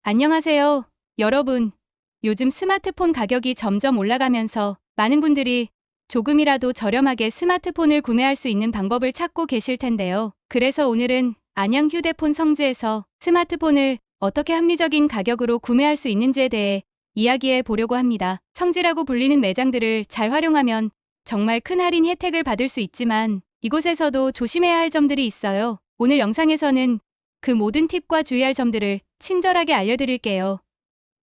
안녕하세요, 여러분. 요즘 스마트폰 가격이 점점 올라가면서 많은 분들이 조금이라도 저렴하게 스마트폰을 구매할 수 있는 방법을 찾고 계실 텐데요. 그래서 오늘은 안양 휴대폰 성지에서 스마트폰을 어떻게 합리적인 가격으로 구매할 수 있는지에 대해 이야기해 보려고 합니다. 성지라고 불리는 매장들을 잘 활용하면 정말 큰 할인 혜택을 받을 수 있지만 이곳에서도 조심해야 할 점들이 있어요. 오늘 영상에서는 그 모든 팁과 주의할 점들을 친절하게 알려드릴게요.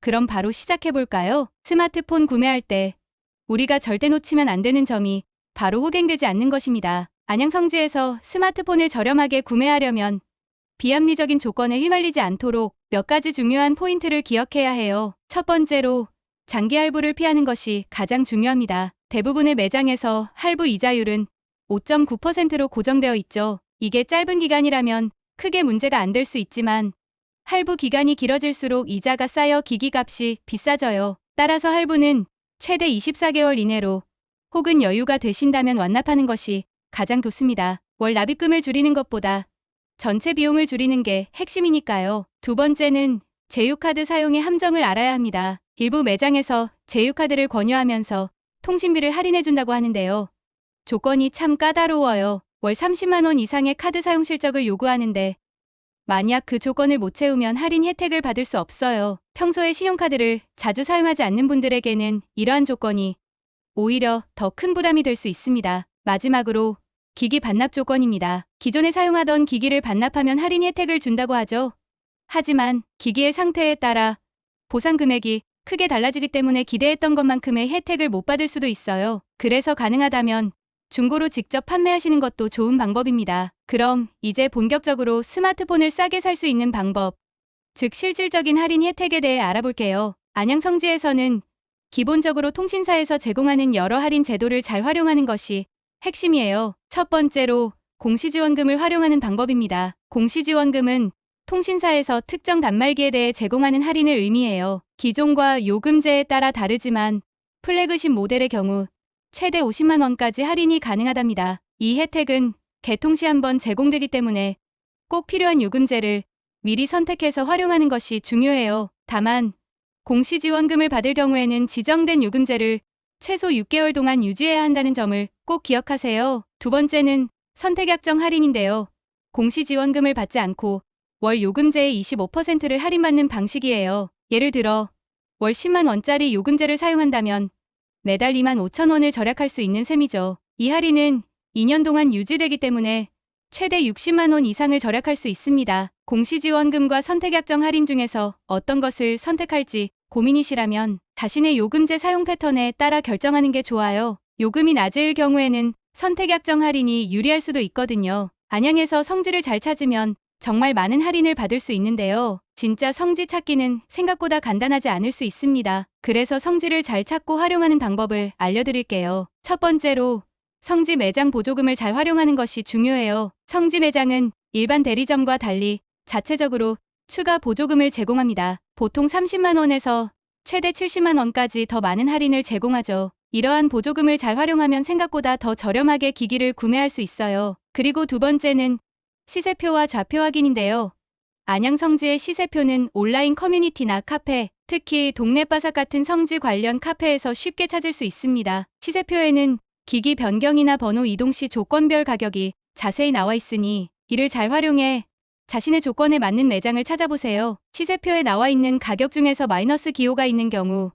그럼 바로 시작해볼까요? 스마트폰 구매할 때 우리가 절대 놓치면 안 되는 점이 바로 호갱되지 않는 것입니다. 안양 성지에서 스마트폰을 저렴하게 구매하려면 비합리적인 조건에 휘말리지 않도록 몇 가지 중요한 포인트를 기억해야 해요. 첫 번째로 장기 할부를 피하는 것이 가장 중요합니다. 대부분의 매장에서 할부 이자율은 5.9%로 고정되어 있죠. 이게 짧은 기간이라면 크게 문제가 안 될 수 있지만 할부 기간이 길어질수록 이자가 쌓여 기기값이 비싸져요. 따라서 할부는 최대 24개월 이내로 혹은 여유가 되신다면 완납하는 것이 가장 좋습니다. 월 납입금을 줄이는 것보다 전체 비용을 줄이는 게 핵심이니까요. 두 번째는 제휴카드 사용의 함정을 알아야 합니다. 일부 매장에서 제휴카드를 권유하면서 통신비를 할인해준다고 하는데요. 조건이 참 까다로워요. 월 30만 원 이상의 카드 사용 실적을 요구하는데 만약 그 조건을 못 채우면 할인 혜택을 받을 수 없어요. 평소에 신용카드를 자주 사용하지 않는 분들에게는 이러한 조건이 오히려 더 큰 부담이 될 수 있습니다. 마지막으로 기기 반납 조건입니다. 기존에 사용하던 기기를 반납하면 할인 혜택을 준다고 하죠. 하지만 기기의 상태에 따라 보상 금액이 크게 달라지기 때문에 기대했던 것만큼의 혜택을 못 받을 수도 있어요. 그래서 가능하다면 중고로 직접 판매하시는 것도 좋은 방법입니다. 그럼 이제 본격적으로 스마트폰을 싸게 살 수 있는 방법, 즉 실질적인 할인 혜택에 대해 알아볼게요. 안양 성지에서는 기본적으로 통신사에서 제공하는 여러 할인 제도를 잘 활용하는 것이 핵심이에요. 첫 번째로 공시지원금을 활용하는 방법입니다. 공시지원금은 통신사에서 특정 단말기에 대해 제공하는 할인을 의미해요. 기존과 요금제에 따라 다르지만 플래그십 모델의 경우 최대 50만 원까지 할인이 가능하답니다. 이 혜택은 개통 시 한 번 제공되기 때문에 꼭 필요한 요금제를 미리 선택해서 활용하는 것이 중요해요. 다만 공시지원금을 받을 경우에는 지정된 요금제를 최소 6개월 동안 유지해야 한다는 점을 꼭 기억하세요. 두 번째는 선택약정 할인인데요. 공시지원금을 받지 않고 월 요금제의 25%를 할인받는 방식이에요. 예를 들어 월 10만 원짜리 요금제를 사용한다면 매달 2만 5천 원을 절약할 수 있는 셈이죠. 이 할인은 2년 동안 유지되기 때문에 최대 60만 원 이상을 절약할 수 있습니다. 공시지원금과 선택약정 할인 중에서 어떤 것을 선택할지 고민이시라면 자신의 요금제 사용 패턴에 따라 결정하는 게 좋아요. 요금이 낮을 경우에는 선택약정 할인이 유리할 수도 있거든요. 안양에서 성지를 잘 찾으면 정말 많은 할인을 받을 수 있는데요. 진짜 성지 찾기는 생각보다 간단하지 않을 수 있습니다. 그래서 성지를 잘 찾고 활용하는 방법을 알려드릴게요. 첫 번째로 성지 매장 보조금을 잘 활용하는 것이 중요해요. 성지 매장은 일반 대리점과 달리 자체적으로 추가 보조금을 제공합니다. 보통 30만 원에서 최대 70만 원까지 더 많은 할인을 제공하죠. 이러한 보조금을 잘 활용하면 생각보다 더 저렴하게 기기를 구매할 수 있어요. 그리고 두 번째는 시세표와 좌표 확인인데요. 안양 성지의 시세표는 온라인 커뮤니티나 카페, 특히 동네바삭 같은 성지 관련 카페에서 쉽게 찾을 수 있습니다. 시세표에는 기기 변경이나 번호 이동 시 조건별 가격이 자세히 나와 있으니 이를 잘 활용해 자신의 조건에 맞는 매장을 찾아보세요. 시세표에 나와 있는 가격 중에서 마이너스 기호가 있는 경우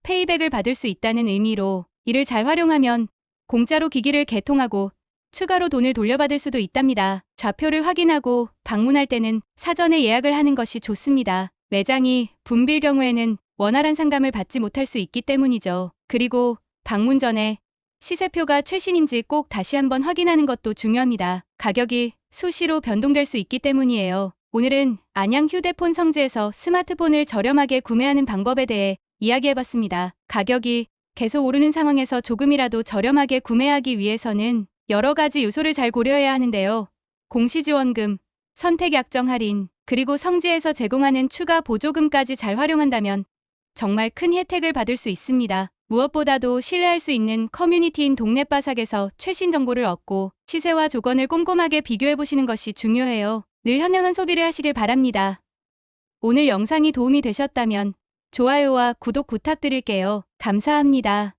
페이백을 받을 수 있다는 의미로 이를 잘 활용하면 공짜로 기기를 개통하고 추가로 돈을 돌려받을 수도 있답니다. 좌표를 확인하고 방문할 때는 사전에 예약을 하는 것이 좋습니다. 매장이 붐빌 경우에는 원활한 상담을 받지 못할 수 있기 때문이죠. 그리고 방문 전에 시세표가 최신인지 꼭 다시 한번 확인하는 것도 중요합니다. 가격이 수시로 변동될 수 있기 때문이에요. 오늘은 안양 휴대폰 성지에서 스마트폰을 저렴하게 구매하는 방법에 대해 이야기해봤습니다. 가격이 계속 오르는 상황에서 조금이라도 저렴하게 구매하기 위해서는 여러 가지 요소를 잘 고려해야 하는데요. 공시지원금, 선택약정 할인, 그리고 성지에서 제공하는 추가 보조금까지 잘 활용한다면 정말 큰 혜택을 받을 수 있습니다. 무엇보다도 신뢰할 수 있는 커뮤니티인 동네바삭에서 최신 정보를 얻고 시세와 조건을 꼼꼼하게 비교해보시는 것이 중요해요. 늘 현명한 소비를 하시길 바랍니다. 오늘 영상이 도움이 되셨다면 좋아요와 구독 부탁드릴게요. 감사합니다.